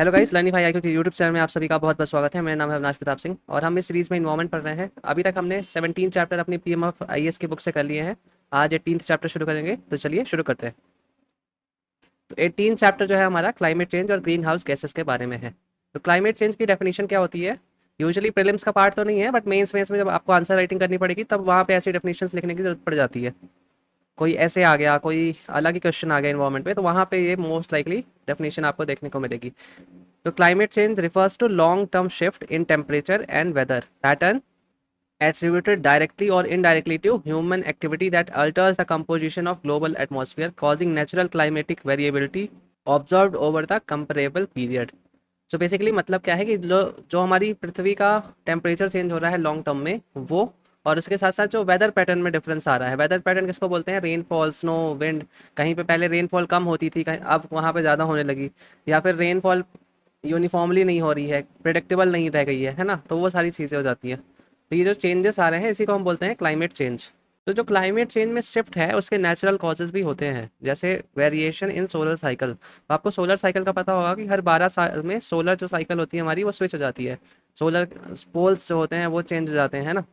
Hello guys, learning IQ के YouTube channel में आप सभी का बहुत बहुत स्वागत है। मेरा नाम है अविनाश प्रताप सिंह और हम इस सीरीज़ में इन्वॉल्वमेंट पढ़ रहे हैं। अभी तक हमने 17 चैप्टर अपनी PMF IAS की बुक से कर लिए हैं। आज 18th चैप्टर शुरू करेंगे, तो चलिए शुरू करते हैं। तो 18 चैप्टर जो है हमारा क्लाइमेट चेंज और ग्रीन हाउस गैसेस के बारे में है। तो क्लाइमेट चेंज की डेफिनेशन क्या होती है? यूजुअली प्रीलिम्स का पार्ट तो नहीं है, बट मेंस में जब आपको आंसर राइटिंग करनी पड़ेगी तब वहाँ पे ऐसी डेफिनेशंस लिखने की जरूरत पड़ जाती है। कोई ऐसे आ गया, कोई अलग ही क्वेश्चन आ गया इन्वायरमेंट में, तो वहाँ पे ये मोस्ट लाइकली डेफिनेशन आपको देखने को मिलेगी। तो climate change refers to long-term shift in temperature and weather pattern attributed directly or indirectly to human activity that alters the composition of global atmosphere, causing natural climatic variability observed over the comparable period. So basically मतलब क्या है कि जो जो हमारी पृथ्वी का temperature change हो रहा है लॉन्ग टर्म में वो, और उसके साथ साथ जो वेदर पैटर्न में डिफरेंस आ रहा है। वेदर पैटर्न किसको बोलते हैं? Rainfall, snow, wind. कहीं पे पहले रेनफॉल कम होती थी, कहीं अब वहाँ पे ज़्यादा होने लगी, या फिर रेनफॉल यूनिफॉर्मली नहीं हो रही है, प्रिडिक्टेबल नहीं रह गई है ना, तो वो सारी चीज़ें हो जाती हैं। तो ये जो चेंजेस आ रहे हैं इसी को हम बोलते हैं क्लाइमेट चेंज। तो जो क्लाइमेट चेंज में शिफ्ट है उसके नेचुरल कॉजेज भी होते हैं, जैसे वेरिएशन इन सोलर साइकिल। तो आपको सोलर साइकिल का पता होगा कि हर 12 साल में सोलर जो साइकिल होती है हमारी वो स्विच हो जाती है। सोलर पोल्स जो होते हैं वो चेंज हो जाते हैं ना।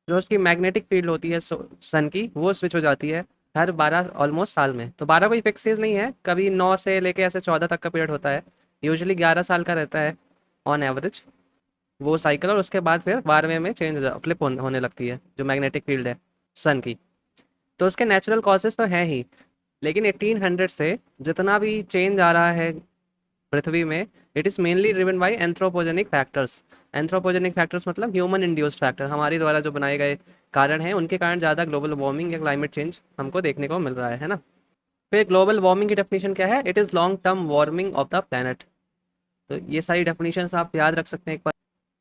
जो उसकी मैग्नेटिक फील्ड होती है सन की, वो स्विच हो जाती है हर 12 ऑलमोस्ट साल में। तो 12 कोई फिक्स चीज़ नहीं है, कभी 9 से लेके ऐसे 14 तक का पीरियड होता है। यूजुअली 11 साल का रहता है ऑन एवरेज वो साइकिल, और उसके बाद फिर 12वें में चेंज फ्लिप होने लगती है जो मैग्नेटिक फील्ड है सन की। तो उसके नेचुरल कॉजेज तो हैं ही, लेकिन 1800 से जितना भी चेंज आ रहा है पृथ्वी में, it is mainly driven by anthropogenic factors. Anthropogenic factors मतलब ह्यूमन इंड्यूस्ड फैक्टर, हमारी द्वारा जो बनाए गए कारण हैं, उनके कारण ज़्यादा ग्लोबल वार्मिंग या क्लाइमेट चेंज हमको देखने को मिल रहा है ना। फिर ग्लोबल वार्मिंग की डेफिनेशन क्या है? It is long term warming of the planet. तो ये सारी डेफिनेशंस आप याद रख सकते हैं एक बार।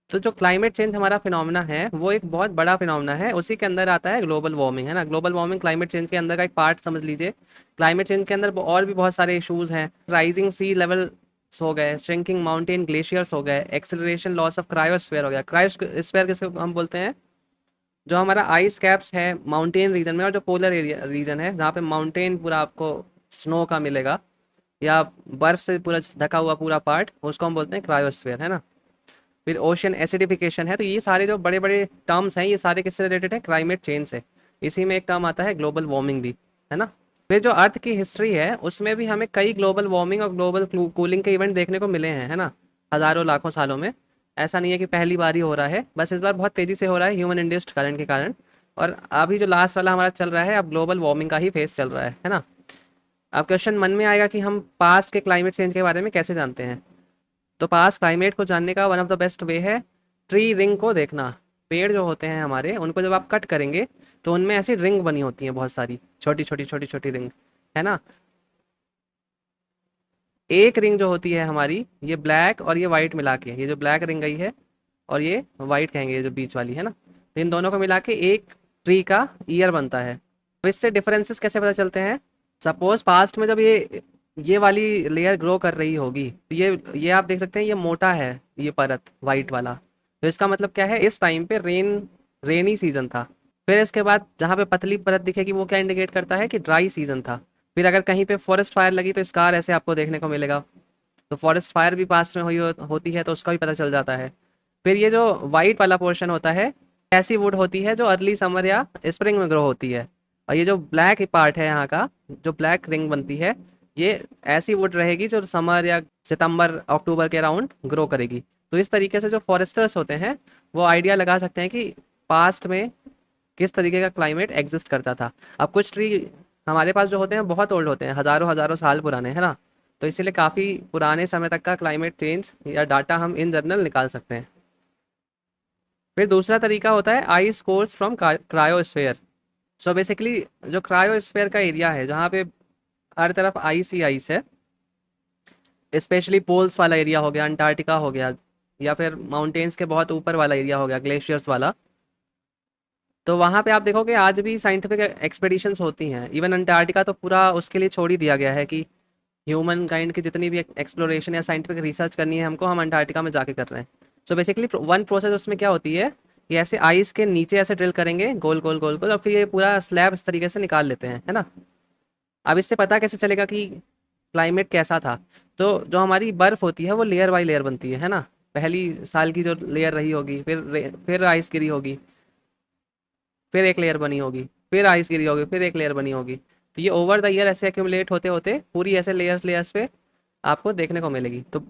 तो जो क्लाइमेट चेंज हमारा फिनोमेना है वो एक बहुत बड़ा फिनोमेना है, उसी के अंदर आता है ग्लोबल वार्मिंग, है ना। ग्लोबल वार्मिंग क्लाइमेट चेंज के अंदर का एक पार्ट समझ लीजिए। क्लाइमेट चेंज के अंदर और भी बहुत सारे इश्यूज हैं। राइजिंग सी लेवल हो गए, श्रिंकिंग माउंटेन ग्लेशियर्स हो गए, एक्सेलरेशन लॉस ऑफ क्रायोस्फीयर हो गया। क्रायोस्फीयर किसको हम बोलते हैं? जो हमारा आइस कैप्स है माउंटेन रीजन में, और जो पोलर एरिया रीजन है जहाँ पे माउंटेन पूरा आपको स्नो का मिलेगा, या बर्फ से पूरा ढका हुआ पूरा पार्ट, उसको हम बोलते हैं क्रायोस्फीयर, है ना। फिर ओशन एसिडिफिकेशन है। तो ये सारे जो बड़े बड़े टर्म्स हैं ये सारे किससे रिलेटेड है? क्लाइमेट चेंज से। इसी में एक टर्म आता है ग्लोबल वार्मिंग भी, है ना। फिर जो अर्थ की हिस्ट्री है उसमें भी हमें कई ग्लोबल वार्मिंग और ग्लोबल कूलिंग के इवेंट देखने को मिले हैं, है ना, हज़ारों लाखों सालों में। ऐसा नहीं है कि पहली बार ही हो रहा है, बस इस बार बहुत तेज़ी से हो रहा है ह्यूमन इंड्यूस्ड करंट के कारण। और अभी जो लास्ट वाला हमारा चल रहा है, अब ग्लोबल वार्मिंग का ही फेस चल रहा है ना। अब क्वेश्चन मन में आएगा कि हम पास्ट के क्लाइमेट चेंज के बारे में कैसे जानते हैं? तो पास्ट क्लाइमेट को जानने का one of the best way है ट्री रिंग को देखना। पेड़ जो होते हैं हमारे, उनको जब आप कट करेंगे तो उनमें ऐसी रिंग बनी होती हैं, बहुत सारी छोटी छोटी छोटी छोटी रिंग, है ना। एक रिंग जो होती है हमारी, ये ब्लैक और ये वाइट मिला के, ये जो ब्लैक रिंग गई है और ये वाइट कहेंगे, ये जो बीच वाली है ना, तो इन दोनों को मिला के एक ट्री का ईयर बनता है। तो इससे डिफरेंसेस कैसे पता चलते हैं? सपोज पास्ट में जब ये वाली लेयर ग्रो कर रही होगी, तो ये आप देख सकते हैं ये मोटा है, ये परत वाइट वाला। तो इसका मतलब क्या है? इस टाइम पे रेनी सीजन था। फिर इसके बाद जहाँ पे पतली परत दिखेगी वो क्या इंडिकेट करता है? कि ड्राई सीजन था। फिर अगर कहीं पे फॉरेस्ट फायर लगी तो स्कार ऐसे आपको देखने को मिलेगा। तो फॉरेस्ट फायर भी पास में होती है, तो उसका भी पता चल जाता है। फिर ये जो वाइट वाला पोर्शन होता है, ऐसी वुड होती है जो अर्ली समर या स्प्रिंग में ग्रो होती है। और ये जो ब्लैक पार्ट है यहाँ का, जो ब्लैक रिंग बनती है, ये ऐसी वुड रहेगी जो समर या सितंबर अक्टूबर के अराउंड ग्रो करेगी। तो इस तरीके से जो फॉरेस्टर्स होते हैं वो आइडिया लगा सकते हैं कि पास्ट में किस तरीके का क्लाइमेट एग्जिस्ट करता था। अब कुछ ट्री हमारे पास जो होते हैं बहुत ओल्ड होते हैं, हज़ारों हज़ारों साल पुराने, है ना। तो इसीलिए काफ़ी पुराने समय तक का क्लाइमेट चेंज या डाटा हम इन जनरल निकाल सकते हैं। फिर दूसरा तरीका होता है ice course from cryosphere. So basically जो क्रायोस्फेयर का एरिया है जहाँ पे हर तरफ आइस ही आइस है, स्पेशली पोल्स वाला एरिया हो गया, अंटार्कटिका हो गया, या फिर माउंटेन्स के बहुत ऊपर वाला एरिया हो गया, ग्लेशियर्स वाला। तो वहाँ पे आप देखोगे आज भी साइंटिफिक एक्सपेडिशंस होती हैं। इवन अंटार्कटिका तो पूरा उसके लिए छोड़ ही दिया गया है कि ह्यूमन काइंड की जितनी भी एक्सप्लोरेशन या साइंटिफिक रिसर्च करनी है हमको, हम अंटार्कटिका में जाके कर रहे हैं। सो बेसिकली वन प्रोसेस उसमें क्या होती है, ये ऐसे आइस के नीचे ऐसे ड्रिल करेंगे गोल गोल गोल गोल, और फिर ये पूरा स्लैब इस तरीके से निकाल लेते हैं, है ना। अब इससे पता कैसे चलेगा कि क्लाइमेट कैसा था। तो जो हमारी बर्फ़ होती है वो लेयर बाय लेयर बनती है ना। पहली साल की जो लेयर रही होगी, फिर आइस गिरी होगी, फिर एक लेयर बनी होगी, फिर आइस गिरी होगी, फिर एक लेयर बनी होगी। तो ये ओवर द ईयर ऐसे एक्यूमुलेट होते होते पूरी ऐसे लेयर्स लेयर्स पे आपको देखने को मिलेगी। तो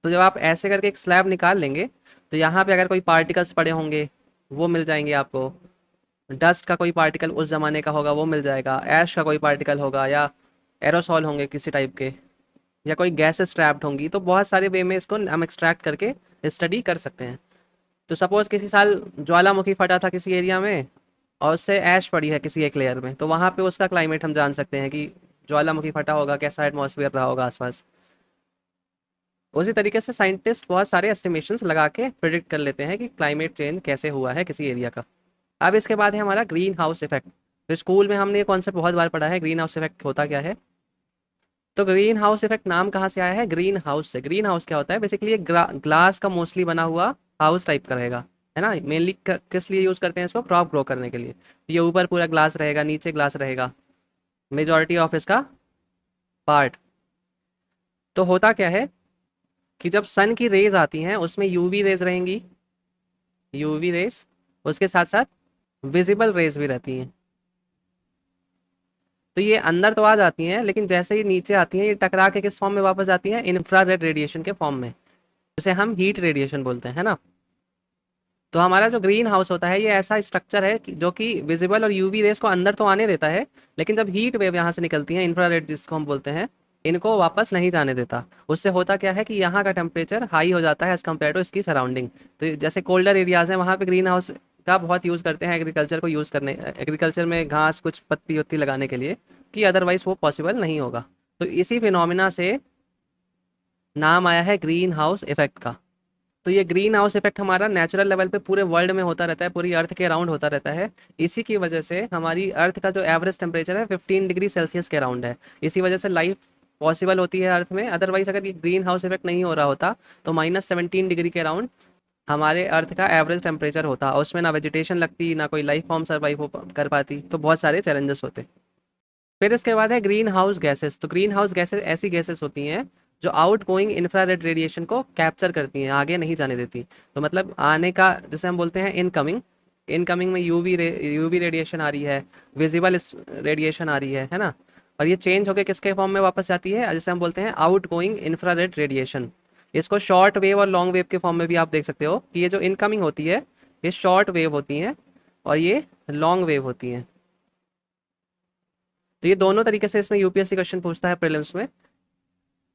जब आप ऐसे करके एक स्लैब निकाल लेंगे तो यहाँ पे अगर कोई पार्टिकल्स पड़े होंगे वो मिल जाएंगे आपको। डस्ट का कोई पार्टिकल उस ज़माने का होगा वो मिल जाएगा, ऐश का कोई पार्टिकल होगा, या एरोसॉल होंगे किसी टाइप के, या कोई गैसेस ट्रैप्ड होंगी। तो बहुत सारे वे में इसको हम एक्सट्रैक्ट करके स्टडी कर सकते हैं। तो सपोज किसी साल ज्वालामुखी फटा था किसी एरिया में और उससे ऐश पड़ी है किसी एक लेयर में, तो वहाँ पे उसका क्लाइमेट हम जान सकते हैं कि ज्वालामुखी फटा होगा, कैसा एटमॉस्फेयर रहा होगा आसपास। उसी तरीके से साइंटिस्ट बहुत सारे एस्टिमेशंस लगा के प्रिडिक्ट कर लेते हैं कि क्लाइमेट चेंज कैसे हुआ है किसी एरिया का। अब इसके बाद है हमारा ग्रीन हाउस इफेक्ट। तो स्कूल में हमने ये कॉन्सेप्ट बहुत बार पढ़ा है, ग्रीन हाउस इफेक्ट होता क्या है। तो ग्रीन हाउस इफेक्ट नाम कहाँ से आया है, ग्रीन हाउस से। ग्रीन हाउस क्या होता है, बेसिकली एक ग्लास का मोस्टली बना हुआ हाउस टाइप का रहेगा, है ना। मेनली किस लिए यूज़ करते हैं इसको, क्रॉप ग्रो करने के लिए। ये ऊपर पूरा ग्लास रहेगा, नीचे ग्लास रहेगा, मेजॉरिटी ऑफ इसका पार्ट। तो होता क्या है कि जब सन की रेज आती हैं उसमें यूवी रेज रहेंगी, यूवी रेज, उसके साथ साथ विजिबल रेज भी रहती हैं। तो ये अंदर तो आ जाती हैं लेकिन जैसे ही नीचे आती हैं ये टकरा के किस फॉर्म में वापस आती हैं, इंफ्रारेड रेडिएशन के फॉर्म में, जिसे हम हीट रेडिएशन बोलते हैं, है ना। तो हमारा जो ग्रीन हाउस होता है ये ऐसा स्ट्रक्चर है जो कि विजिबल और यूवी रेस को अंदर तो आने देता है, लेकिन जब हीट वेव यहाँ से निकलती हैं, इंफ्रारेड जिसको हम बोलते हैं, इनको वापस नहीं जाने देता। उससे होता क्या है कि यहाँ का टेम्परेचर हाई हो जाता है एज़ कम्पेयर टू इसकी सराउंडिंग। तो जैसे कोल्डर एरियाज़ हैं वहाँ पे ग्रीन हाउस का बहुत यूज़ करते हैं एग्रीकल्चर को यूज़ करने, एग्रीकल्चर में घास कुछ पत्ती वत्ती लगाने के लिए, कि अदरवाइज़ वो पॉसिबल नहीं होगा। तो इसी फिनोमिना से नाम आया है ग्रीन हाउस इफेक्ट का। तो ये ग्रीन हाउस इफेक्ट हमारा नेचुरल लेवल पे पूरे वर्ल्ड में होता रहता है, पूरी अर्थ के अराउंड होता रहता है। इसी की वजह से हमारी अर्थ का जो एवरेज टेम्परेचर है 15 डिग्री सेल्सियस के अराउंड है। इसी वजह से लाइफ पॉसिबल होती है अर्थ में। अदरवाइज अगर ये ग्रीन हाउस इफेक्ट नहीं हो रहा होता तो -17 डिग्री के अराउंड हमारे अर्थ का एवरेज टेम्परेचर होता, और उसमें ना वेजिटेशन लगती, ना कोई लाइफ फॉर्म सर्वाइव कर पाती। तो बहुत सारे चैलेंजेस होते। फिर इसके बाद है ग्रीन हाउस गैसेस। तो ग्रीन हाउस गैसेस ऐसी गैसेस होती हैं जो आउट गोइंग इंफ्रारेड रेडिएशन को कैप्चर करती हैं, आगे नहीं जाने देती। तो मतलब आने का जैसे हम बोलते हैं इनकमिंग, इनकमिंग में यूवी रेडिएशन आ रही है, विजिबल रेडिएशन आ रही है ना। और ये चेंज होकर किसके फॉर्म में वापस जाती है, जैसे हम बोलते हैं आउट गोइंग इंफ्रारेड रेडिएशन। इसको शॉर्ट वेव और लॉन्ग वेव के फॉर्म में भी आप देख सकते हो कि ये जो इनकमिंग होती है ये शॉर्ट वेव होती हैं और ये लॉन्ग वेव होती हैं। तो ये दोनों तरीके से इसमें यूपीएससी क्वेश्चन पूछता है प्रीलिम्स में।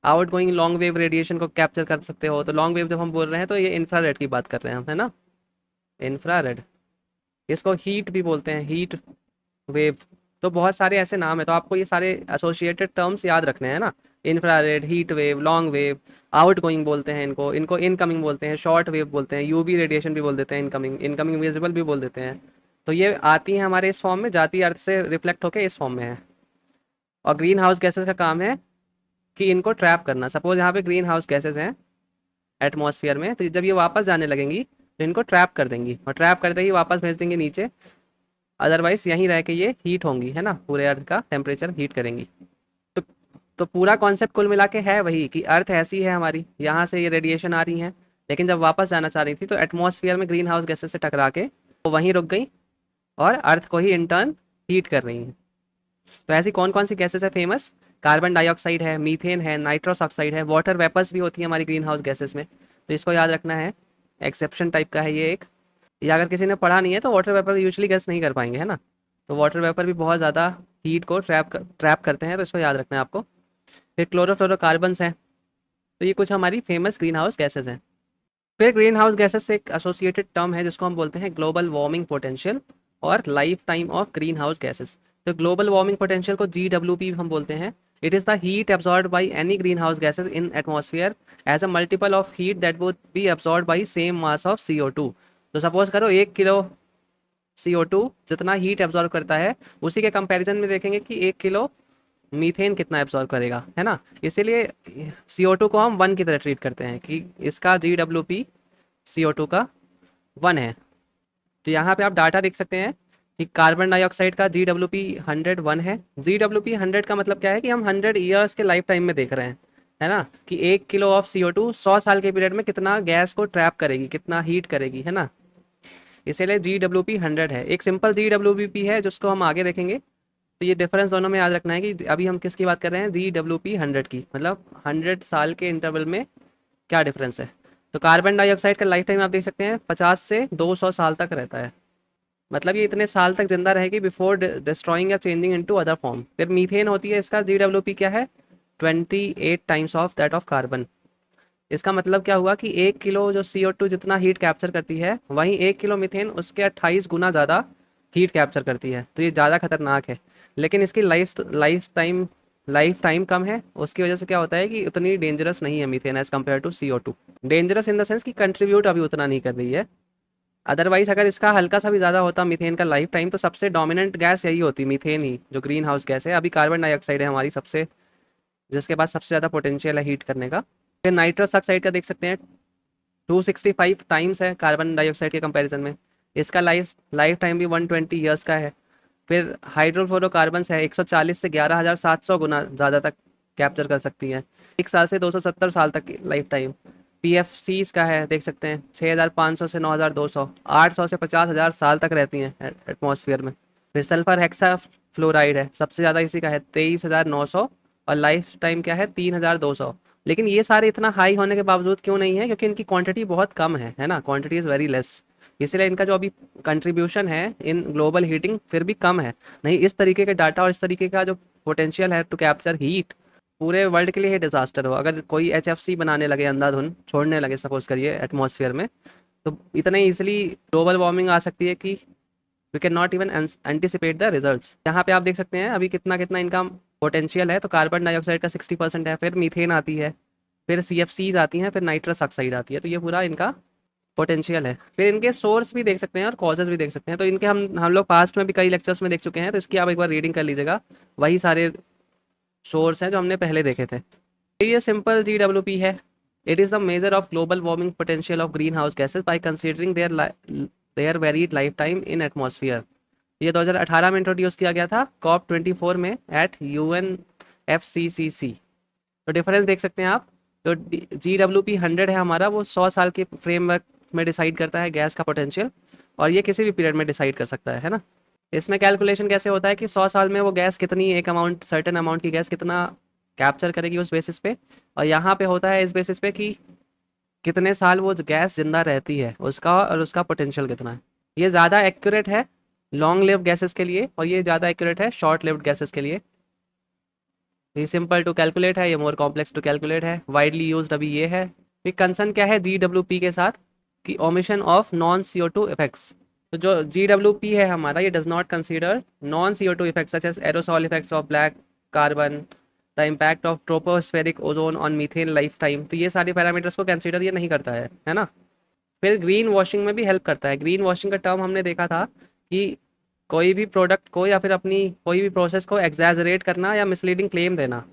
Out going long wave radiation को कैप्चर कर सकते हो। तो लॉन्ग वेव जब हम बोल रहे हैं तो ये इंफ्रारेड की बात कर रहे हैं हम, है ना, इंफ्रारेड। इसको हीट भी बोलते हैं, हीट वेव। तो बहुत सारे ऐसे नाम है, तो आपको ये सारे एसोसिएटेड टर्म्स याद रखने हैं ना। Infrared, heat wave, long wave, out going बोलते हैं इनको, इनको इनकमिंग बोलते हैं, शॉर्ट वेव बोलते हैं, यूवी रेडिएशन भी बोल देते हैं, इनकमिंग, इनकमिंग विजिबल भी बोल देते हैं। तो ये आती हैं हमारे इस फॉर्म में, जाती अर्थ से रिफ्लेक्ट होकर इस फॉर्म में है। और ग्रीन हाउस गैसेस का काम है कि इनको ट्रैप करना। सपोज यहाँ पे ग्रीन हाउस गैसेस हैं एटमॉस्फेयर में, तो जब ये वापस जाने लगेंगी तो इनको ट्रैप कर देंगी, और ट्रैप करते ही वापस भेज देंगे नीचे। अदरवाइज यहीं रह के ये हीट होंगी, है ना, पूरे अर्थ का टेम्परेचर हीट करेंगी। तो तो पूरा कॉन्सेप्ट कुल मिला के है वही कि अर्थ ऐसी है हमारी, यहाँ से ये रेडिएशन आ रही हैं, लेकिन जब वापस जाना चाह रही थी तो एटमॉस्फेयर में ग्रीन हाउस गैसेस से टकरा के वो वहीं रुक गई और अर्थ को ही इंटर्न हीट कर रही हैं। तो ऐसी कौन कौन सी गैसेस है फेमस, कार्बन डाइऑक्साइड है, मीथेन है, नाइट्रस ऑक्साइड है, वाटर वेपर्स भी होती है हमारी ग्रीन हाउस गैसेस में। तो इसको याद रखना है, एक्सेप्शन टाइप का है ये एक। या अगर किसी ने पढ़ा नहीं है तो वाटर वेपर यूजुअली गैस नहीं कर पाएंगे, है ना। तो वाटर वेपर भी बहुत ज़्यादा हीट को ट्रैप करते हैं, तो इसको याद रखना है आपको। फिर क्लोरोफ्लोरोकार्बन्स हैं। तो ये कुछ हमारी फेमस ग्रीन हाउस गैसेज हैं। फिर ग्रीन हाउस गैसेज से एक एसोसिएटेड टर्म है जिसको हम बोलते हैं ग्लोबल वार्मिंग पोटेंशियल और lifetime of greenhouse gases. तो ग्लोबल वार्मिंग पोटेंशियल को GWP हम बोलते हैं। It is the heat absorb by any greenhouse gases in atmosphere as a multiple of heat that would be absorb by same mass of CO2। तो suppose करो 1 kilo CO2 जितना heat absorb करता है, उसी के comparison में देखेंगे कि 1 किलो मीथेन कितना एब्जॉर्ब करेगा, है ना। इसीलिए CO2 को हम 1 की तरह ट्रीट करते हैं कि इसका GWP CO2 का 1 है। तो यहाँ पे आप डाटा देख सकते हैं कि कार्बन डाइऑक्साइड का GWP 101 है। GWP 100 का मतलब क्या है कि हम 100 ईयर्स के लाइफ टाइम में देख रहे हैं, है ना, कि 1 किलो ऑफ CO2 100 साल के पीरियड में कितना गैस को ट्रैप करेगी, कितना हीट करेगी, है ना। इसीलिए GWP 100 है। एक सिंपल GWP है जिसको हम आगे देखेंगे। तो ये डिफरेंस दोनों में याद रखना है कि अभी हम किसकी बात कर रहे हैं, GWP 100 की, मतलब 100 साल के इंटरवल में क्या डिफरेंस है। तो कार्बन डाइऑक्साइड का लाइफ टाइम आप देख सकते हैं 50 से 200 साल तक रहता है। मतलब ये इतने साल तक जिंदा रहेगी बिफोर डिस्ट्रॉइंग या चेंजिंग इनटू अदर फॉर्म। फिर मीथेन होती है, इसका GWP क्या है, 28 times of that of carbon. इसका मतलब क्या हुआ कि 1 किलो जो CO2 जितना हीट कैप्चर करती है, वहीं 1 किलो मीथेन उसके 28 गुना ज़्यादा हीट कैप्चर करती है। तो ये ज़्यादा खतरनाक है। लेकिन इसकी लाइफ टाइम कम है। उसकी वजह से क्या होता है कि उतनी डेंजरस नहीं है methane as compare to CO2। Dangerous in the sense कि कंट्रीब्यूट अभी उतना नहीं कर रही है। अदरवाइज अगर इसका हल्का सा भी ज़्यादा होता मीथेन का लाइफ टाइम, तो सबसे डोमिनेंट गैस यही होती, मीथेन ही, जो ग्रीन हाउस गैस है। अभी कार्बन डाइऑक्साइड है हमारी सबसे, जिसके पास सबसे ज़्यादा पोटेंशियल है हीट करने का। फिर नाइट्रस ऑक्साइड का देख सकते हैं, 265 टाइम्स है कार्बन डाइऑक्साइड के कंपैरिजन में। इसका लाइफ टाइम भी 120 ईयर्स का है। फिर हाइड्रोफ्लोरोकार्बन्स है, 140 से 11,700 गुना ज़्यादा तक कैप्चर कर सकती हैं। 1 साल से 270 साल तक की लाइफ टाइम। PFCs का है, देख सकते हैं 6,500 से 9,200, 800 से 50,000 साल तक रहती हैं एटमॉस्फेयर में। फिर सल्फर हेक्सा फ्लोराइड है, सबसे ज़्यादा इसी का है 23,900, और लाइफ टाइम क्या है 3,200। लेकिन ये सारे इतना हाई होने के बावजूद क्यों नहीं है, क्योंकि इनकी क्वांटिटी बहुत कम है ना, क्वांटिटी इज़ वेरी लेस। इसीलिए इनका जो अभी कंट्रीब्यूशन है इन ग्लोबल हीटिंग फिर भी कम है। नहीं, इस तरीके के डाटा और इस तरीके का जो पोटेंशियल है टू कैप्चर हीट, पूरे वर्ल्ड के लिए ही डिजास्टर हो। अगर कोई HFC बनाने लगे, अंधाधुन छोड़ने लगे सपोज करिए एटमॉस्फेयर में, तो इतने इजिली ग्लोबल वार्मिंग आ सकती है कि we can not even anticipate the results. यहाँ पे आप देख सकते हैं अभी कितना कितना इनका पोटेंशियल है। तो कार्बन डाइऑक्साइड का 60% है, फिर मीथेन आती है, फिर CFCs आती हैं, फिर नाइट्रस ऑक्साइड आती है। तो ये पूरा इनका पोटेंशियल है। फिर इनके सोर्स भी देख सकते हैं और कॉजेज भी देख सकते हैं। तो इनके हम लोग पास्ट में भी कई लेक्चर्स में देख चुके हैं, तो इसकी आप एक बार रीडिंग कर लीजिएगा। वही सारे सोर्स हैं जो हमने पहले देखे थे। तो ये सिंपल GWP है। It is the measure of global warming potential of greenhouse gases by considering there varied life time in atmosphere. ये 2018 में इंट्रोड्यूस किया गया था COP24 में एट UNFCCC। तो डिफरेंस देख सकते हैं आप। तो GWP 100 है हमारा, वो 100 साल के फ्रेमवर्क में डिसाइड करता है गैस का पोटेंशियल, और ये किसी भी पीरियड में डिसाइड कर सकता है ना। इसमें कैलकुलेशन कैसे होता है कि 100 साल में वो गैस कितनी, एक अमाउंट, सर्टेन अमाउंट की गैस कितना कैप्चर करेगी उस बेसिस पे। और यहाँ पे होता है इस बेसिस पे कि कितने साल वो गैस जिंदा रहती है उसका, और उसका पोटेंशियल कितना है। ये ज़्यादा एक्यूरेट है लॉन्ग लिव गैसेस के लिए, और ये ज़्यादा एक्यूरेट है शॉर्ट लिव्ड गैसेस के लिए। ये सिंपल टू कैलकुलेट है, ये मोर कॉम्प्लेक्स टू कैलकुलेट है। वाइडली यूज्ड अभी ये है। फिर कंसर्न क्या है GWP के साथ, कि omission of non CO2 effects. तो जो GWP है हमारा, ये does not consider non CO2 effects such as aerosol effects of black carbon, the impact of tropospheric ozone on methane lifetime. तो ये सारे पैरामीटर्स को कंसीडर ये नहीं करता है ना। फिर ग्रीन वॉशिंग में भी हेल्प करता है। ग्रीन वॉशिंग का टर्म हमने देखा था कि कोई भी प्रोडक्ट को या फिर अपनी कोई भी प्रोसेस को एग्जैजरेट करना या मिसलीडिंग क्लेम देना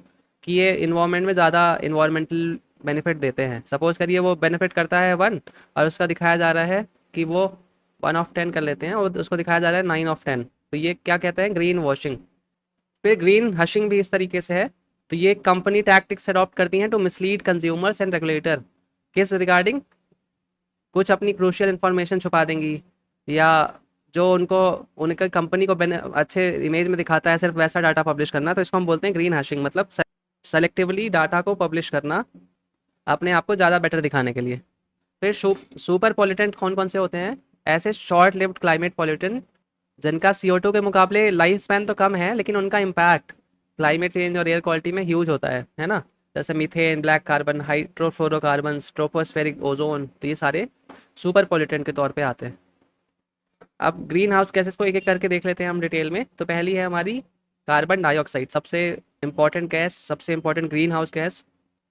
कि ये इन्वायरमेंट में ज़्यादा इन्वायरमेंटल बेनिफिट देते हैं। सपोज करिए वो बेनिफिट करता है 1, और उसका दिखाया जा रहा है कि वो 1/10 कर लेते हैं, और उसको दिखाया जा रहा है 9/10। तो ये क्या कहते हैं, ग्रीन वॉशिंग। फिर ग्रीन हशिंग भी इस तरीके से है। तो ये कंपनी टैक्टिक्स अडॉप्ट करती हैं to mislead consumers and regulator, किस रिगार्डिंग, कुछ अपनी क्रूशियल इन्फॉर्मेशन छुपा देंगी, या जो उनको उनके कंपनी को अच्छे इमेज में दिखाता है सिर्फ वैसा डाटा पब्लिश करना। तो इसको हम बोलते हैं ग्रीन हैशिंग, मतलब सेलेक्टिवली डाटा को पब्लिश करना अपने आप को ज़्यादा बेटर दिखाने के लिए। फिर सुपर पॉल्यूटेंट कौन कौन से होते हैं, ऐसे शॉर्ट लिव्ड क्लाइमेट पॉल्यूटेंट जिनका CO2 के मुकाबले लाइफ स्पैन तो कम है, लेकिन उनका इम्पैक्ट क्लाइमेट चेंज और एयर क्वालिटी में ह्यूज होता है ना। जैसे methane, black carbon, hydrofluorocarbon, tropospheric ozone. तो ये सारे सुपर पॉल्यूटेंट के तौर पे आते हैं। अब ग्रीन हाउस गैसेस को एक एक करके देख लेते हैं हम डिटेल में। तो पहली है हमारी कार्बन डाइऑक्साइड, सबसे इंपॉर्टेंट गैस, सबसे इंपॉर्टेंट ग्रीन हाउस गैस।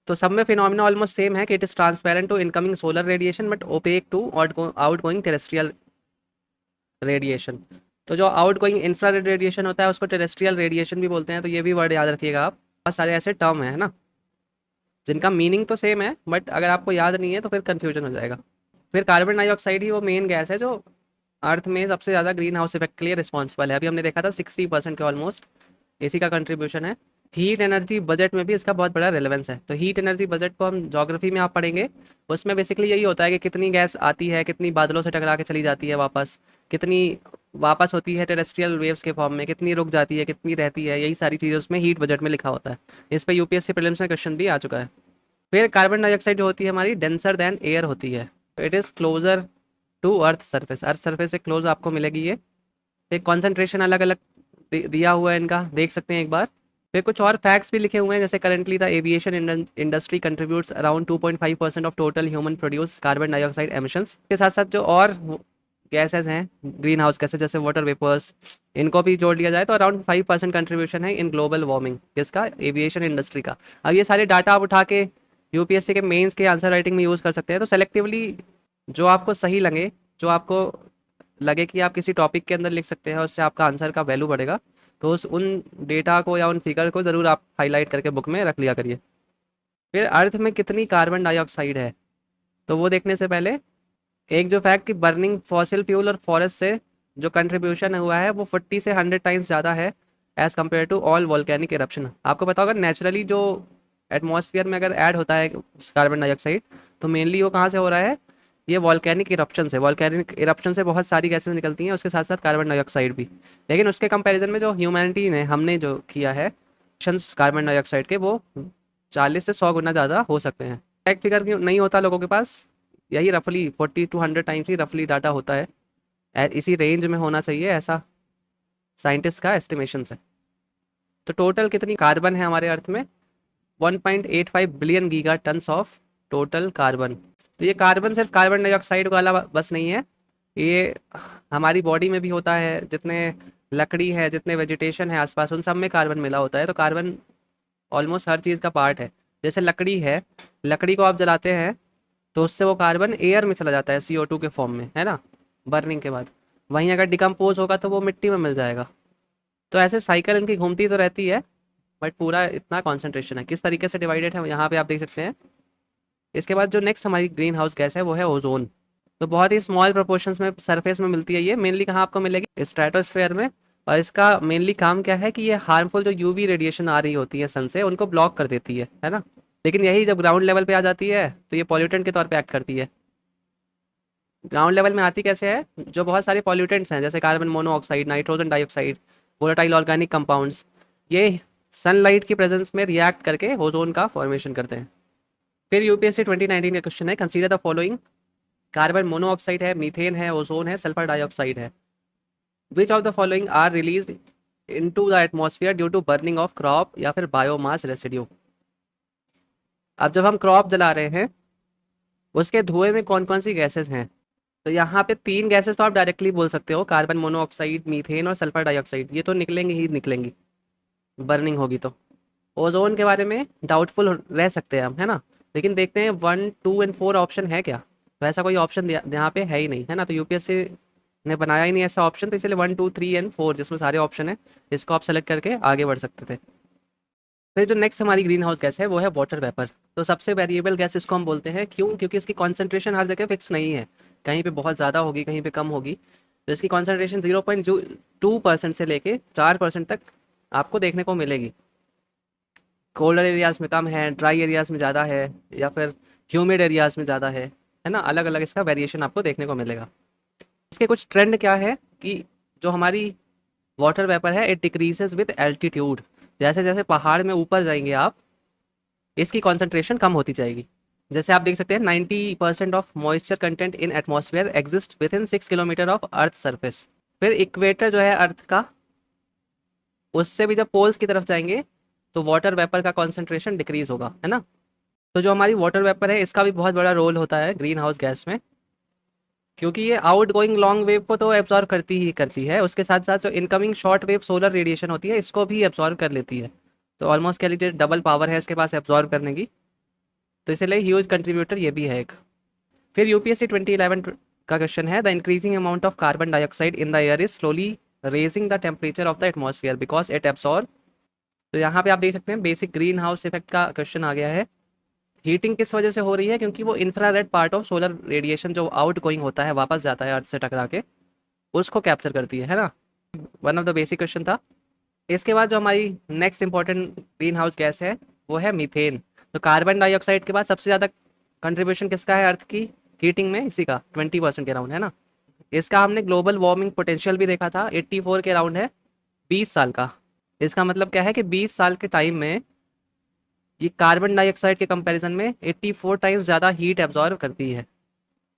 तो सब में फिनोमिना ऑलमोस्ट सेम है कि it is transparent to incoming solar radiation but opaque to outgoing terrestrial radiation. तो जो आउट गोइंग इंफ्रारेड रेडिएशन होता है उसको टेरेस्ट्रियल रेडिएशन भी बोलते हैं। तो ये भी वर्ड याद रखिएगा आप। बहुत सारे ऐसे टर्म है ना जिनका मीनिंग तो सेम है, बट अगर आपको याद नहीं है तो फिर कन्फ्यूजन हो जाएगा। फिर कार्बन डाइऑक्साइड ही वो मेन गैस है जो अर्थ में सबसे ज़्यादा ग्रीन हाउस इफेक्ट के लिए रिस्पॉन्सिबल है। अभी हमने देखा था 60% के ऑलमोस्ट इसी का कंट्रीब्यूशन है। हीट एनर्जी बजट में भी इसका बहुत बड़ा रेलेवेंस है। तो हीट एनर्जी बजट को हम ज्योग्राफी में आप पढ़ेंगे, उसमें बेसिकली यही होता है कि कितनी गैस आती है, कितनी बादलों से टकरा के चली जाती है वापस, कितनी वापस होती है टेरेस्ट्रियल वेव्स के फॉर्म में, कितनी रुक जाती है, कितनी रहती है, यही सारी चीज़ें उसमें हीट बजट में लिखा होता है। इस पर यूपीएससी प्रीलिम्स में क्वेश्चन भी आ चुका है। फिर कार्बन डाइऑक्साइड जो होती है हमारी डेंसर देन एयर होती है। It is closer to earth surface, earth surface से क्लोज आपको मिलेगी ये। फिर कॉन्सेंट्रेशन अलग अलग दिया हुआ है इनका, देख सकते हैं एक बार। फिर कुछ और फैक्ट्स भी लिखे हुए हैं, जैसे currently the aviation industry contributes around 2.5% of total human produce carbon dioxide emissions. के साथ साथ जो और गैसेज हैं ग्रीन हाउस गैसेज जैसे वाटर वेपर्स, इनको भी जोड़ लिया जाए तो अराउंड 5% कंट्रीब्यूशन है इन ग्लोबल वार्मिंग, किसका, एविएशन इंडस्ट्री का। अब ये सारे डाटा आप उठा के यूपीएससी के मेंस के आंसर राइटिंग में यूज़ कर सकते हैं। तो सेलेक्टिवली जो आपको सही लगे, जो आपको लगे कि आप किसी टॉपिक के अंदर लिख सकते हैं, उससे आपका आंसर का वैल्यू बढ़ेगा, तो उस उन डेटा को या उन फिगर को ज़रूर आप हाईलाइट करके बुक में रख लिया करिए। फिर अर्थ में कितनी कार्बन डाइऑक्साइड है, तो वो देखने से पहले एक जो फैक्ट कि बर्निंग फॉसिल फ्यूल और फॉरेस्ट से जो कंट्रीब्यूशन हुआ है वो 40 से 100 टाइम्स ज़्यादा है as compared to all volcanic eruption. आपको पता होगा नेचुरली जो एटमॉस्फेयर में अगर ऐड होता है कार्बन डाइऑक्साइड, तो मेनली वो कहाँ से हो रहा है, ये वॉल्केनिक इरप्शन से। वॉल्केनिक इरप्शन से बहुत सारी गैसेस निकलती हैं, उसके साथ साथ कार्बन डाइऑक्साइड भी। लेकिन उसके कंपैरिजन में जो ह्यूमैनिटी ने हमने जो किया है कार्बन डाइऑक्साइड के, वो 40 से 100 गुना ज़्यादा हो सकते हैं। एग्जैक्ट फिगर नहीं होता लोगों के पास, यही रफली 40 to 100 टाइम्स ही रफली डाटा होता है। इसी रेंज में होना चाहिए, ऐसा साइंटिस्ट का एस्टिमेशन है। तो टोटल कितनी कार्बन है हमारे अर्थ में, 1.85 billion giga tons of total carbon. तो ये कार्बन सिर्फ कार्बन डाइऑक्साइड वाला बस नहीं है, ये हमारी बॉडी में भी होता है। जितने लकड़ी है, जितने वेजिटेशन है आसपास, उन सब में कार्बन मिला होता है। तो कार्बन ऑलमोस्ट हर चीज़ का पार्ट है। जैसे लकड़ी है, लकड़ी को आप जलाते हैं तो उससे वो कार्बन एयर में चला जाता है CO2 के फॉर्म में, है ना, बर्निंग के बाद। वहीं अगर डिकम्पोज होगा तो वो मिट्टी में मिल जाएगा। तो ऐसे साइकिल इनकी घूमती तो रहती है, बट पूरा इतना कॉन्सेंट्रेशन है, किस तरीके से डिवाइडेड है यहाँ पे आप देख सकते हैं। इसके बाद जो नेक्स्ट हमारी ग्रीन हाउस गैस है वो है ओजोन। तो बहुत ही स्मॉल प्रोपोर्शंस में सरफेस में मिलती है ये, मेनली कहाँ आपको मिलेगी, स्ट्रेटोस्फेयर में। और इसका मेनली काम क्या है कि ये हार्मफुल जो यूवी रेडिएशन आ रही होती है सन से, उनको ब्लॉक कर देती है ना। लेकिन यही जब ग्राउंड लेवल पे आ जाती है तो ये पॉल्यूटेंट के तौर पे एक्ट करती है। ग्राउंड लेवल में आती कैसे है, जो बहुत सारे पॉल्यूटेंट्स हैं जैसे carbon monoxide, nitrogen dioxide, volatile organic compounds, ये सनलाइट की प्रेजेंस में रिएक्ट करके ओजोन का फॉर्मेशन करते हैं। फिर यूपीएससी 2019 का क्वेश्चन है, consider the following. Carbon monoxide है, मीथेन है, ओजोन है, सल्फर डाइऑक्साइड है। Which of the following are release into the atmosphere due to burning of crop या फिर बायोमास रेसिड्यू। अब जब हम क्रॉप जला रहे हैं, उसके धुएं में कौन कौन सी गैसेस हैं, तो यहाँ पे 3 गैसेस तो आप डायरेक्टली बोल सकते हो, कार्बन मोनोऑक्साइड, मीथेन और सल्फर डाइऑक्साइड। ये तो निकलेंगी ही निकलेंगी, बर्निंग होगी तो। ओजोन के बारे में डाउटफुल रह सकते हैं हम, है ना। लेकिन देखते हैं 1, 2 एंड 4 ऑप्शन है क्या, तो ऐसा कोई ऑप्शन यहाँ पे है ही नहीं, है ना। तो यूपीएससी ने बनाया ही नहीं ऐसा ऑप्शन, तो इसलिए 1, 2, 3 एंड 4 जिसमें सारे ऑप्शन है, इसको आप सेलेक्ट करके आगे बढ़ सकते थे। फिर जो नेक्स्ट हमारी ग्रीन हाउस गैस है वो है वाटर वेपर। तो सबसे वेरिएबल गैस इसको हम बोलते हैं, क्यों, क्योंकि इसकी कॉन्सेंट्रेशन हर जगह फिक्स नहीं है, कहीं पे बहुत ज़्यादा होगी, कहीं पे कम होगी। तो इसकी कॉन्सेंट्रेशन 0.2% से लेके 4% तक आपको देखने को मिलेगी। कोल्डर एरियाज़ में कम है, ड्राई एरियाज़ में ज़्यादा है, या फिर ह्यूमिड एरियाज़ में ज़्यादा है ना। अलग अलग इसका वेरिएशन आपको देखने को मिलेगा। इसके कुछ ट्रेंड क्या है कि जो हमारी वाटर वेपर है, इट डिक्रीजेज विद एल्टीट्यूड। जैसे जैसे पहाड़ में ऊपर जाएंगे आप, इसकी कॉन्सेंट्रेशन कम होती जाएगी। जैसे आप देख सकते हैं 90% of moisture content in atmosphere exist with in 6 kilometre of earth surface. फिर इक्वेटर जो है अर्थ का, उससे भी जब पोल्स की तरफ जाएंगे तो वाटर वेपर का कॉन्सेंट्रेशन डिक्रीज होगा, है ना। तो जो हमारी वाटर वेपर है, इसका भी बहुत बड़ा रोल होता है ग्रीन हाउस गैस में, क्योंकि ये आउट गोइंग लॉन्ग वेव को तो एब्जॉर्व करती ही करती है, उसके साथ साथ जो incoming short wave solar radiation होती है, इसको भी एब्जॉर्व कर लेती है। तो ऑलमोस्ट कह लीजिए डबल पावर है इसके पास एब्जॉर्व करने की, तो इसलिए ह्यूज कंट्रीब्यूटर ये भी है एक। फिर यूपीएससी 2011 का क्वेश्चन है, the increasing amount of carbon dioxide in the air is slowly raising the temperature of the atmosphere because it absorb. तो यहाँ पे आप देख सकते हैं बेसिक ग्रीन हाउस इफेक्ट का क्वेश्चन आ गया है। हीटिंग किस वजह से हो रही है, क्योंकि वो infrared part of solar radiation जो आउट गोइंग होता है, वापस जाता है अर्थ से टकरा के, उसको कैप्चर करती है ना। One of the basic question था। इसके बाद जो हमारी next important greenhouse gas है वो है मीथेन। तो कार्बन डाइऑक्साइड के बाद सबसे ज़्यादा कंट्रीब्यूशन किसका है अर्थ की हीटिंग में, इसी का 20% के अराउंड है ना। इसका हमने ग्लोबल वार्मिंग पोटेंशियल भी देखा था, 84 के अराउंड है 20 साल का। इसका मतलब क्या है कि 20 साल के टाइम में ये कार्बन डाइऑक्साइड के कंपैरिजन में 84 टाइम्स ज़्यादा हीट एब्जॉर्व करती है।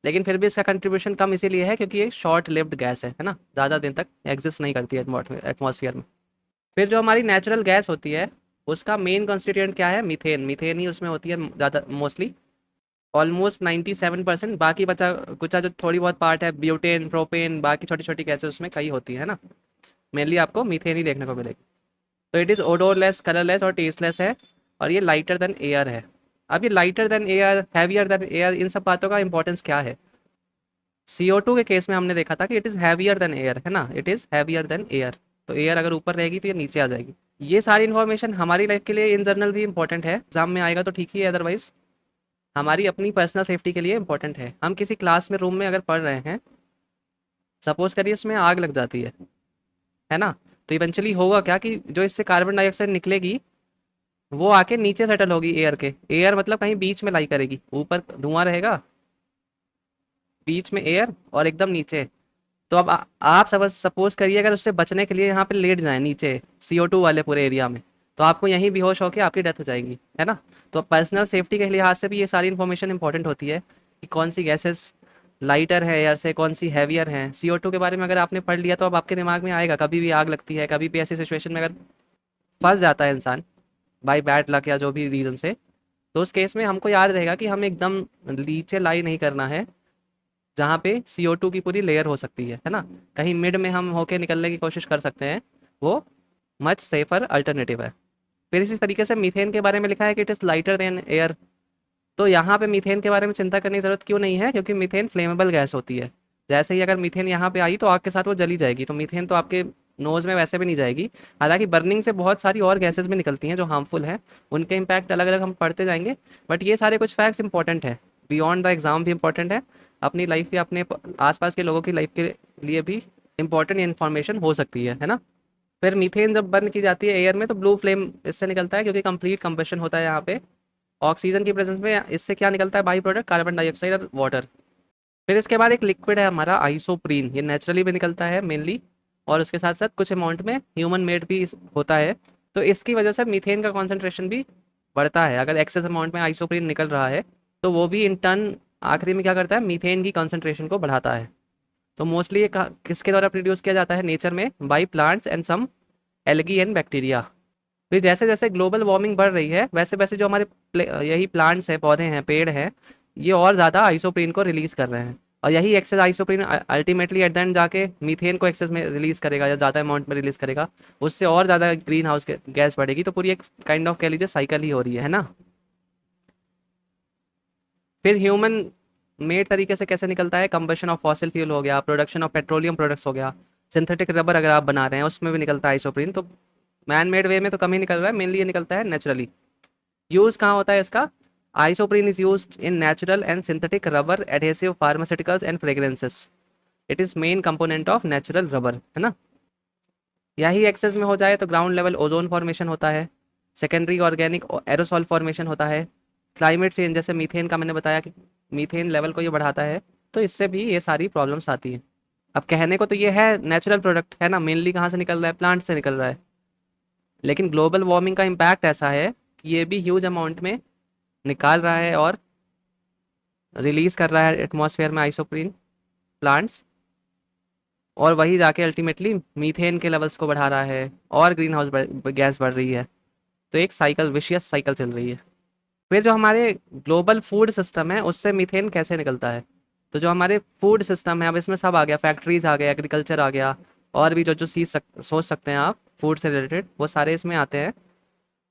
लेकिन फिर भी इसका कंट्रीब्यूशन कम इसीलिए है क्योंकि ये शॉर्ट लिव्ड गैस है ना, ज़्यादा दिन तक एग्जिस्ट नहीं करती है एटमॉस्फेयर में। फिर जो हमारी नेचुरल गैस होती है उसका मेन कॉन्स्टिट्यूएंट क्या है, मीथेन। मीथेन ही उसमें होती है ज़्यादा, मोस्टली ऑलमोस्ट 97%। बाकी बचा कुछ जो थोड़ी बहुत पार्ट है, ब्यूटेन, प्रोपेन, बाकी छोटी छोटी गैसें उसमें कई होती है ना। मेनली आपको मीथेन ही देखने को मिलेगी। तो इट इज़ ओडोरलेस, कलरलेस और टेस्टलेस है, और ये लाइटर देन एयर है। अब ये lighter than air, heavier than air, इन सब बातों का इंपॉर्टेंस क्या है। CO2 के केस में हमने देखा था कि it is heavier than air, है ना, it is heavier than air. तो एयर अगर ऊपर रहेगी तो ये नीचे आ जाएगी। ये सारी इन्फॉर्मेशन हमारी लाइफ के लिए इन जनरल भी इंपॉर्टेंट है, एग्जाम में आएगा तो ठीक ही है, अदरवाइज हमारी अपनी पर्सनल सेफ्टी के लिए इंपॉर्टेंट है। हम किसी क्लास में, रूम में अगर पढ़ रहे हैं, सपोज करिए उसमें आग लग जाती है ना, तो इवेंचुअली होगा क्या कि जो इससे कार्बन डाइऑक्साइड निकलेगी वो आके नीचे सेटल होगी एयर के। एयर मतलब कहीं बीच में लाई करेगी, ऊपर धुआं रहेगा, बीच में एयर, और एकदम नीचे। तो अब आप सपोज करिए अगर उससे बचने के लिए यहाँ पे लेट जाएं नीचे CO2 वाले पूरे एरिया में, तो आपको यहीं बेहोश होकर आपकी डेथ हो जाएगी, है ना। तो पर्सनल सेफ्टी के लिहाज से भी ये सारी इन्फॉर्मेशन इंपॉर्टेंट होती है कि कौन सी गैसेस लाइटर है एयर से, कौन सी हैवियर है। CO2 के बारे में अगर आपने पढ़ लिया तो अब आपके दिमाग में आएगा, कभी भी आग लगती है, कभी भी ऐसी सिचुएशन में अगर फंस जाता है इंसान बाई बैड लक या जो भी रीज़न से, तो उस केस में हमको याद रहेगा कि हमें एकदम नीचे लाई नहीं करना है जहाँ पे CO2 की पूरी लेयर हो सकती है ना। कहीं मिड में हम होके निकलने की कोशिश कर सकते हैं, वो मच सेफर अल्टरनेटिव है। फिर इसी तरीके से मीथेन के बारे में लिखा है कि it is lighter than air. तो यहाँ पे मीथेन के बारे में चिंता करने की ज़रूरत क्यों नहीं है, क्योंकि मीथेन फ्लेमेबल गैस होती है। जैसे ही अगर मीथेन यहाँ पे आई तो आग के साथ वो जली जाएगी। तो मीथेन तो आपके नोज़ में वैसे भी नहीं जाएगी। हालांकि बर्निंग से बहुत सारी और गैसेस भी निकलती हैं जो हार्मफुल हैं, उनके इम्पैक्ट अलग अलग हम पढ़ते जाएंगे। बट ये सारे कुछ फैक्ट्स इंपॉर्टेंट है, बियॉन्ड द एग्जाम भी इंपॉर्टेंट है, अपनी लाइफ या अपने आसपास के लोगों की लाइफ के लिए भी इंपॉर्टेंट इन्फॉर्मेशन हो सकती है ना। फिर मीथेन जब बर्न की जाती है एयर में तो ब्लू फ्लेम इससे निकलता है, क्योंकि कंप्लीट कंबशन होता है यहाँ पे। ऑक्सीजन की प्रेजेंस में इससे क्या निकलता है, बाई प्रोडक्ट कार्बन डाइऑक्साइड और वाटर। फिर इसके बाद एक लिक्विड है हमारा आइसोप्रीन, ये नेचुरली भी निकलता है मेनली, और उसके साथ साथ कुछ अमाउंट में ह्यूमन मेड भी होता है। तो इसकी वजह से मीथेन का कॉन्सेंट्रेशन भी बढ़ता है। अगर एक्सेस अमाउंट में आइसोप्रीन निकल रहा है तो वो भी इन टर्न आखिरी में क्या करता है, मीथेन की कॉन्सेंट्रेशन को बढ़ाता है। तो मोस्टली ये किसके द्वारा प्रोड्यूस किया जाता है नेचर में, by plants and some algae and bacteria. फिर जैसे जैसे ग्लोबल वार्मिंग बढ़ रही है वैसे वैसे जो हमारे यही प्लांट्स हैं, पौधे हैं, पेड़ हैं, ये और ज़्यादा आइसोप्रीन को रिलीज़ कर रहे हैं। और यही excess isoprene ultimately at the end जाके मीथेन को एक्सेस में रिलीज़ करेगा या ज़्यादा अमाउंट में रिलीज़ करेगा, उससे और ज़्यादा ग्रीन हाउस गैस बढ़ेगी। तो पूरी एक काइंड ऑफ कह लीजिए साइकिल ही हो रही है ना। फिर ह्यूमन मेड तरीके से कैसे निकलता है, कंबशन ऑफ फॉसिल फ्यूल हो गया, प्रोडक्शन ऑफ पेट्रोलियम प्रोडक्ट्स हो गया, सिंथेटिक रबर अगर आप बना रहे हैं उसमें भी निकलता है आइसोप्रीन। तो मैन मेड वे में तो कम ही निकल रहा है, मेनली ये निकलता है नेचुरली। यूज़ कहाँ होता है इसका, isoprene is use in natural and synthetic rubber adhesive pharmaceuticals and fragrances. It is main component of natural rubber, है ना। यही एक्सेस में हो जाए तो ग्राउंड लेवल ओजोन फॉर्मेशन होता है, सेकेंडरी ऑर्गेनिक एरोसॉल फॉर्मेशन होता है, क्लाइमेट चेंज जैसे मीथेन का मैंने बताया कि मीथेन लेवल को ये बढ़ाता है, तो इससे भी ये सारी प्रॉब्लम्स आती हैं। अब कहने को तो ये है नेचुरल प्रोडक्ट है ना, मेनली कहाँ से निकल रहा है, प्लांट से निकल रहा है। लेकिन ग्लोबल वार्मिंग का इम्पैक्ट ऐसा है कि ये भी ह्यूज अमाउंट में निकाल रहा है और रिलीज़ कर रहा है एटमॉस्फेयर में आइसोप्रीन प्लांट्स, और वही जाके अल्टीमेटली मीथेन के लेवल्स को बढ़ा रहा है और ग्रीन हाउस गैस बढ़ रही है। तो एक साइकिल, विशियस साइकिल चल रही है। फिर जो हमारे ग्लोबल फूड सिस्टम है उससे मीथेन कैसे निकलता है। तो जो हमारे फूड सिस्टम है, अब इसमें सब आ गया, फैक्ट्रीज आ गया, एग्रीकल्चर आ गया, और भी जो जो सोच सकते हैं आप फूड से रिलेटेड, वो सारे इसमें आते हैं।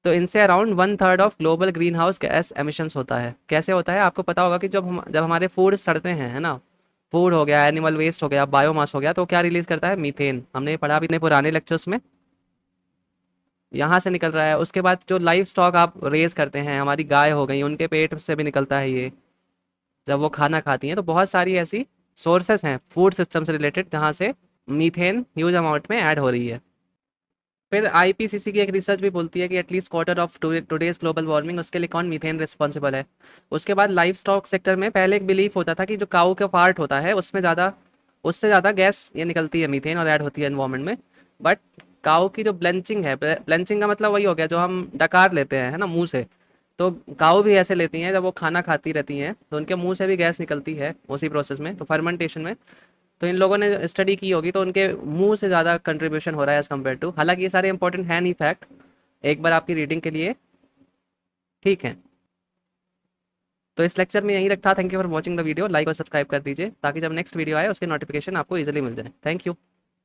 तो इनसे around 1/3 of global green house gas emissions होता है। कैसे होता है, आपको पता होगा कि जब हमारे फूड सड़ते हैं, है ना, फूड हो गया, एनिमल वेस्ट हो गया, बायोमास हो गया, तो क्या रिलीज करता है, मीथेन। हमने ये पढ़ा भी अपने पुराने लेक्चर्स में, यहाँ से निकल रहा है। उसके बाद जो लाइव स्टॉक आप रेज करते हैं, हमारी गाय हो गई, उनके पेट से भी निकलता है ये, जब वो खाना खाती हैं। तो बहुत सारी ऐसी सोर्सेस हैं फूड सिस्टम से रिलेटेड जहाँ से मीथेन ह्यूज अमाउंट में ऐड हो रही है। फिर आईपीसीसी की एक रिसर्च भी बोलती है कि at least quarter of today's global warming, उसके लिए कौन मीथेन रिस्पॉन्सिबल है। उसके बाद लाइफ स्टॉक सेक्टर में पहले एक बिलीफ होता था कि जो काऊ का पार्ट होता है उसमें ज़्यादा, उससे ज़्यादा गैस ये निकलती है मीथेन और ऐड होती है एनवायरमेंट में। बट काऊ की जो ब्लेंचिंग है, ब्लेंचिंग का मतलब वही हो गया जो हम डकार लेते हैं है ना मुंह से। तो काऊ भी ऐसे लेती हैं, जब वो खाना खाती रहती हैं तो उनके मुंह से भी गैस निकलती है उसी प्रोसेस में, तो फर्मेंटेशन में। तो इन लोगों ने स्टडी की होगी तो उनके मुंह से ज़्यादा कंट्रीब्यूशन हो रहा है एज़ कम्पेयर टू। हालांकि ये सारे इंपॉर्टेंट हैं नहीं फैक्ट, एक बार आपकी रीडिंग के लिए, ठीक है। तो इस लेक्चर में यही रखा। Thank you for watching the video, like और सब्सक्राइब कर दीजिए ताकि जब नेक्स्ट वीडियो आए उसके नोटिफिकेशन आपको इजीली मिल जाए। Thank you.